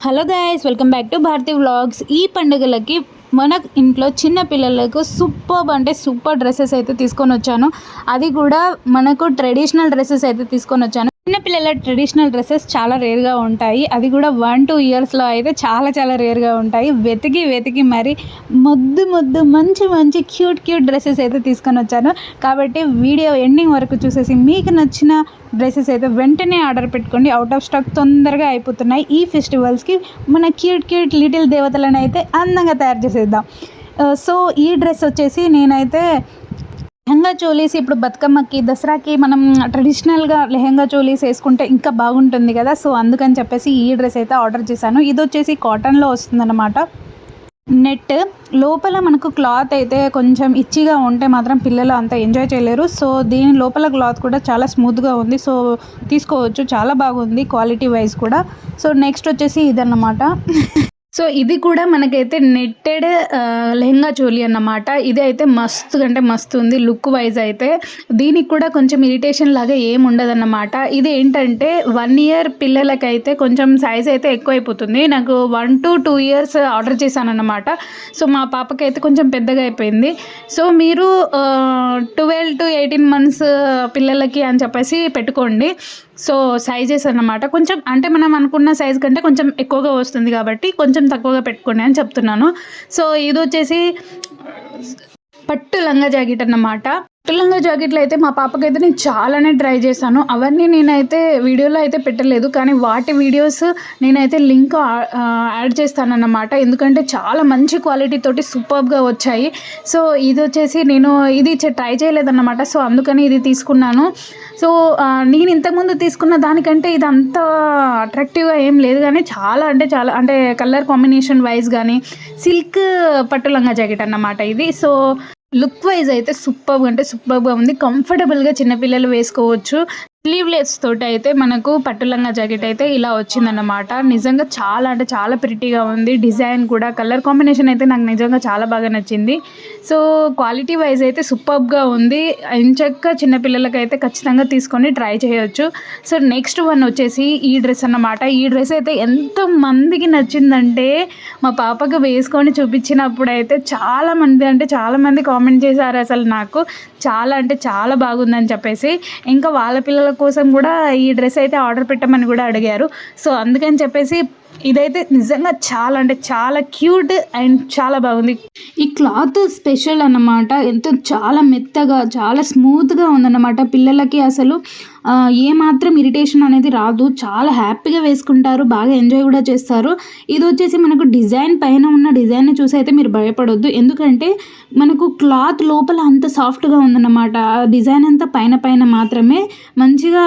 Hello guys, welcome back to Bharathi vlogs. ఈ పండుగలకి మన ఇంట్లో చిన్న పిల్లలకు సూపర్ డ్రెస్సెస్ అయితే తీసుకొని వచ్చాను. అది కూడా మనకు ట్రెడిషనల్ డ్రెస్సెస్ అయితే తీసుకొని వచ్చాను. చిన్నపిల్లల ట్రెడిషనల్ డ్రెస్సెస్ చాలా రేర్గా ఉంటాయి. అది కూడా 1-2 ఇయర్స్లో అయితే చాలా రేర్గా ఉంటాయి. వెతికి మరి ముద్దు మంచి క్యూట్ డ్రెస్సెస్ అయితే తీసుకొని వచ్చాను. కాబట్టి వీడియో ఎండింగ్ వరకు చూసేసి మీకు నచ్చిన డ్రెస్సెస్ అయితే వెంటనే ఆర్డర్ పెట్టుకోండి. అవుట్ ఆఫ్ స్టాక్ తొందరగా అయిపోతున్నాయి. ఈ ఫెస్టివల్స్కి మన క్యూట్ లిటిల్ దేవతలను అయితే అందంగా తయారు చేసేద్దాం. సో ఈ డ్రెస్ వచ్చేసి నేనైతే లెహంగా చోలీస్ ఇప్పుడు బతుకమ్మకి దసరాకి మనం ట్రెడిషనల్గా లెహంగా చోలీస్ వేసుకుంటే ఇంకా బాగుంటుంది కదా. సో అందుకని చెప్పేసి ఈ డ్రెస్ అయితే ఆర్డర్ చేశాను. ఇది వచ్చేసి కాటన్లో వస్తుందన్నమాట. నెట్ లోపల మనకు క్లాత్ అయితే కొంచెం ఇచ్చిగా ఉంటే మాత్రం పిల్లలు అంత ఎంజాయ్ చేయలేరు. సో దీని లోపల క్లాత్ కూడా చాలా స్మూత్గా ఉంది. సో తీసుకోవచ్చు, చాలా బాగుంది క్వాలిటీ వైజ్ కూడా. సో నెక్స్ట్ వచ్చేసి ఇదన్నమాట. సో ఇది కూడా మనకైతే నెట్టెడ్ లెహంగా చోలీ అన్నమాట. ఇది అయితే మస్తు ఉంది లుక్ వైజ్ అయితే. దీనికి కూడా కొంచెం ఇరిటేషన్ లాగా ఏమి ఉండదన్నమాట. ఇది ఏంటంటే 1 ఇయర్ పిల్లలకైతే కొంచెం సైజ్ అయితే ఎక్కువైపోతుంది. నాకు 1 to 2 ఇయర్స్ ఆర్డర్ చేశాను అన్నమాట. సో మా పాపకైతే కొంచెం పెద్దగా అయిపోయింది. సో మీరు 12 to 18 months పిల్లలకి అని చెప్పేసి పెట్టుకోండి. సో సైజెస్ అన్నమాట కొంచెం అంటే మనం అనుకున్న సైజ్ కంటే కొంచెం ఎక్కువగా వస్తుంది కాబట్టి కొంచెం తక్కువగా పెట్టుకోండి అని చెప్తున్నాను. సో ఇది వచ్చేసి పట్టు లంగా జాకెట్ అన్నమాట. పట్టు లంగా జాకెట్లు అయితే మా పాపకైతే నేను చాలానే ట్రై చేశాను. అవన్నీ నేనైతే వీడియోలో అయితే పెట్టలేదు, కానీ వాటి వీడియోస్ నేనైతే లింక్ యాడ్ చేస్తానన్నమాట. ఎందుకంటే చాలా మంచి క్వాలిటీ తోటి సూపర్గా వచ్చాయి. సో ఇది వచ్చేసి నేను ఇది ట్రై చేయలేదన్నమాట. సో అందుకని ఇది తీసుకున్నాను. సో నేను ఇంతకుముందు తీసుకున్న దానికంటే ఇది అంత అట్రాక్టివ్గా ఏం లేదు, కానీ చాలా అంటే కలర్ కాంబినేషన్ వైజ్ కానీ సిల్క్ పట్టు లంగా జాకెట్ అన్నమాట ఇది. సో లుక్ వైజ్ అయితే సూపర్గా ఉంది. కంఫర్టబుల్గా చిన్నపిల్లలు వేసుకోవచ్చు. స్లీవ్లెస్ తోటి అయితే మనకు పట్టు లంగా జాకెట్ అయితే ఇలా వచ్చిందన్నమాట. నిజంగా చాలా ప్రిటీగా ఉంది. డిజైన్ కూడా కలర్ కాంబినేషన్ అయితే నాకు నిజంగా చాలా బాగా నచ్చింది. సో క్వాలిటీ వైజ్ అయితే సూపర్గా ఉంది. ఎంచక్క చిన్నపిల్లలకైతే ఖచ్చితంగా తీసుకొని ట్రై చేయొచ్చు. సో నెక్స్ట్ వన్ వచ్చేసి ఈ డ్రెస్ అన్నమాట. ఈ డ్రెస్ అయితే ఎంతమందికి నచ్చిందంటే మా పాపకు వేసుకొని చూపించినప్పుడు అయితే చాలామంది కామెంట్ చేశారు. అసలు నాకు చాలా బాగుందని చెప్పేసి. ఇంకా వాళ్ళ పిల్లల కోసం కూడా ఈ డ్రెస్ అయితే ఆర్డర్ పెట్టమని కూడా అడిగారు. సో అందుకని చెప్పేసి ఇదైతే నిజంగా చాలా క్యూట్ అండ్ చాలా బాగుంది. ఈ క్లాత్ స్పెషల్ అన్నమాట. చాలా మెత్తగా చాలా స్మూత్గా ఉందన్నమాట. పిల్లలకి అసలు ఏమాత్రం ఇరిటేషన్ అనేది రాదు. చాలా హ్యాపీగా వేసుకుంటారు, బాగా ఎంజాయ్ కూడా చేస్తారు. ఇది వచ్చేసి మనకు డిజైన్ పైన ఉన్న డిజైన్ చూసి అయితే మీరు భయపడొద్దు. ఎందుకంటే మనకు క్లాత్ లోపల అంత సాఫ్ట్గా ఉందన్నమాట. డిజైన్ అంతా పైన మాత్రమే. మంచిగా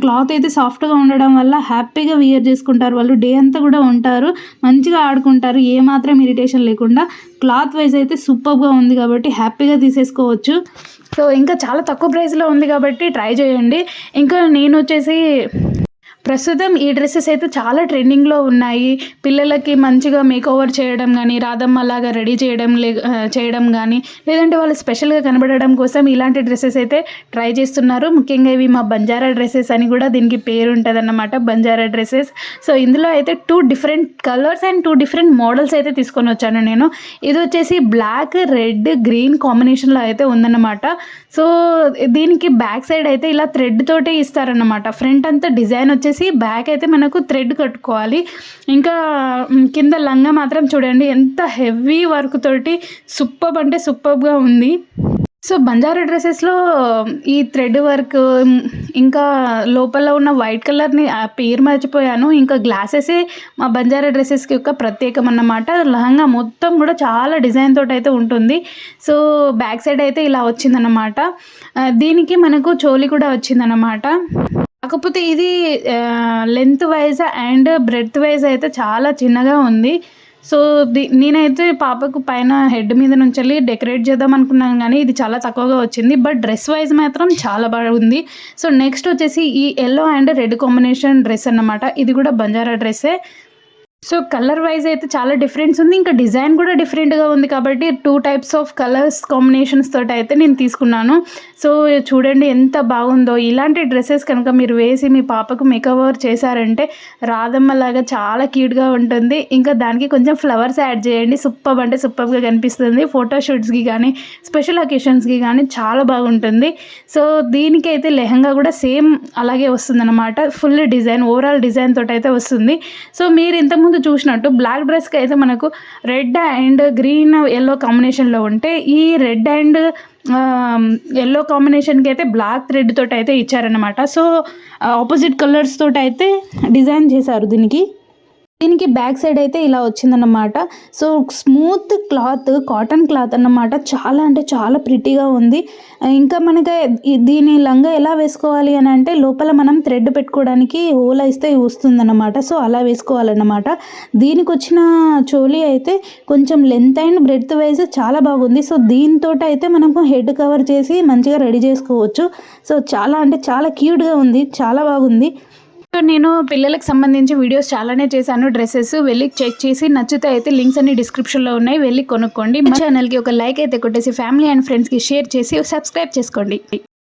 క్లాత్ అయితే సాఫ్ట్గా ఉండడం వల్ల హ్యాపీగా వియర్ చేసుకుంటారు. వాళ్ళు డే అంతా కూడా ఉంటారు, మంచిగా ఆడుకుంటారు, ఏమాత్రం ఇరిటేషన్ లేకుండా. క్లాత్ వైజ్ అయితే సూపర్గా ఉంది కాబట్టి హ్యాపీగా తీసేసుకోవచ్చు. సో ఇంకా చాలా తక్కువ ప్రైస్లో ఉంది కాబట్టి ట్రై చేయండి. ఇంకా నేను వచ్చేసి ప్రస్తుతం ఈ డ్రెస్సెస్ అయితే చాలా ట్రెండింగ్లో ఉన్నాయి. పిల్లలకి మంచిగా మేకోవర్ చేయడం కానీ, రాధమ్మలాగా రెడీ చేయడం కానీ, లేదంటే వాళ్ళు స్పెషల్గా కనబడడం కోసం ఇలాంటి డ్రెస్సెస్ అయితే ట్రై చేస్తున్నారు. ముఖ్యంగా ఇవి మా బంజారా డ్రెస్సెస్ అని కూడా దీనికి పేరు ఉంటుంది అన్నమాట, బంజారా డ్రెస్సెస్. సో ఇందులో అయితే 2 different colours and 2 different models అయితే తీసుకొని వచ్చాను నేను. ఇది వచ్చేసి బ్లాక్, రెడ్, గ్రీన్ కాంబినేషన్లో అయితే ఉందన్నమాట. సో దీనికి బ్యాక్ సైడ్ అయితే ఇలా థ్రెడ్ తోటే ఇస్తారన్నమాట. ఫ్రంట్ అంతా డిజైన్ వచ్చేసి, బ్యాక్ అయితే మనకు థ్రెడ్ కట్టుకోవాలి. ఇంకా కింద లంగా మాత్రం చూడండి ఎంత హెవీ వర్క్ తోటి సూపర్గా ఉంది. సో బంజారా డ్రెస్సెస్లో ఈ థ్రెడ్ వర్క్, ఇంకా లోపల ఉన్న వైట్ కలర్ని పేరు మర్చిపోయాను. ఇంకా గ్లాసెసే మా బంజారా డ్రెస్సెస్కి యొక్క ప్రత్యేకం అన్నమాట. లహంగా మొత్తం కూడా చాలా డిజైన్ తోటి అయితే ఉంటుంది. సో బ్యాక్ సైడ్ అయితే ఇలా వచ్చిందన్నమాట. దీనికి మనకు చోలీ కూడా వచ్చిందన్నమాట. కాకపోతే ఇది length wise and breadth wise అయితే చాలా చిన్నగా ఉంది. సో నేనైతే పాపకు పైన హెడ్ మీద నుంచి డెకరేట్ చేద్దాం అనుకున్నాను, కానీ ఇది చాలా తక్కువగా వచ్చింది. బట్ డ్రెస్ వైజ్ మాత్రం చాలా బాగుంది. సో నెక్స్ట్ వచ్చేసి ఈ yellow and red combination dress అన్నమాట. ఇది కూడా బంజారా డ్రెస్సే. సో కలర్ వైజ్ అయితే చాలా డిఫరెన్స్ ఉంది. ఇంకా డిజైన్ కూడా డిఫరెంట్‌గా ఉంది కాబట్టి 2 టైప్స్ ఆఫ్ కలర్స్ కాంబినేషన్స్ తోటయితే నేను తీసుకున్నాను. సో చూడండి ఎంత బాగుందో. ఇలాంటి డ్రెసెస్ కనుక మీరు వేసి మీ పాపకు మేకఓవర్ చేశారంటే రాధమ్మలాగా చాలా క్యూట్‌గా ఉంటుంది. ఇంకా దానికి కొంచెం ఫ్లవర్స్ యాడ్ చేయండి. సూపర్బ్ అంటే సూపర్బ్‌గా కనిపిస్తుంది. ఫోటో షూట్స్‌కి కానీ, స్పెషల్ అకేషన్స్‌కి కానీ చాలా బాగుంటుంది. సో దీనికైతే లెహంగా కూడా సేమ్ అలాగే వస్తుందన్నమాట. ఫుల్ డిజైన్ ఓవరాల్ డిజైన్ తోటయితే వస్తుంది. సో మీరు ఇంతకుముందు చూసినట్టు బ్లాక్ డ్రెస్‌కి అయితే మనకు రెడ్ అండ్ గ్రీన్, యెల్లో కాంబినేషన్‌లో ఉంటే ఈ రెడ్ అండ్ యెల్లో కాంబినేషన్‌కి అయితే బ్లాక్ థ్రెడ్ తోటి అయితే ఇచ్చారనమాట. సో ఆపోజిట్ కలర్స్ తోటి అయితే డిజైన్ చేశారు దీనికి బ్యాక్ సైడ్ అయితే ఇలా వచ్చిందన్నమాట. So smooth cloth, cotton cloth అన్నమాట. చాలా అంటే చాలా ప్రిటీగా ఉంది. ఇంకా మనకి దీని లంగా ఎలా వేసుకోవాలి అని అంటే లోపల మనం థ్రెడ్ పెట్టుకోవడానికి హోల్ ఇస్తే వస్తుందన్నమాట. సో అలా వేసుకోవాలన్నమాట. దీనికి వచ్చిన చోలీ అయితే కొంచెం లెంత్ అండ్ బ్రెడ్త్ వైజ్ చాలా బాగుంది. సో దీంతో అయితే మనకు హెడ్ కవర్ చేసి మంచిగా రెడీ చేసుకోవచ్చు. సో చాలా అంటే చాలా క్యూట్గా ఉంది, చాలా బాగుంది. సో నేను పిల్లలకు సంబంధించి వీడియోస్ చాలానే చేశాను. డ్రెస్సెస్ వెళ్ళి చెక్ చేసి నచ్చితే అయితే లింక్స్ అన్ని డిస్క్రిప్షన్లో ఉన్నాయి, వెళ్ళి కొనుక్కోండి. మా ఛానల్కి ఒక లైక్ అయితే కొట్టేసి ఫ్యామిలీ అండ్ ఫ్రెండ్స్కి షేర్ చేసి సబ్స్క్రైబ్ చేసుకోండి.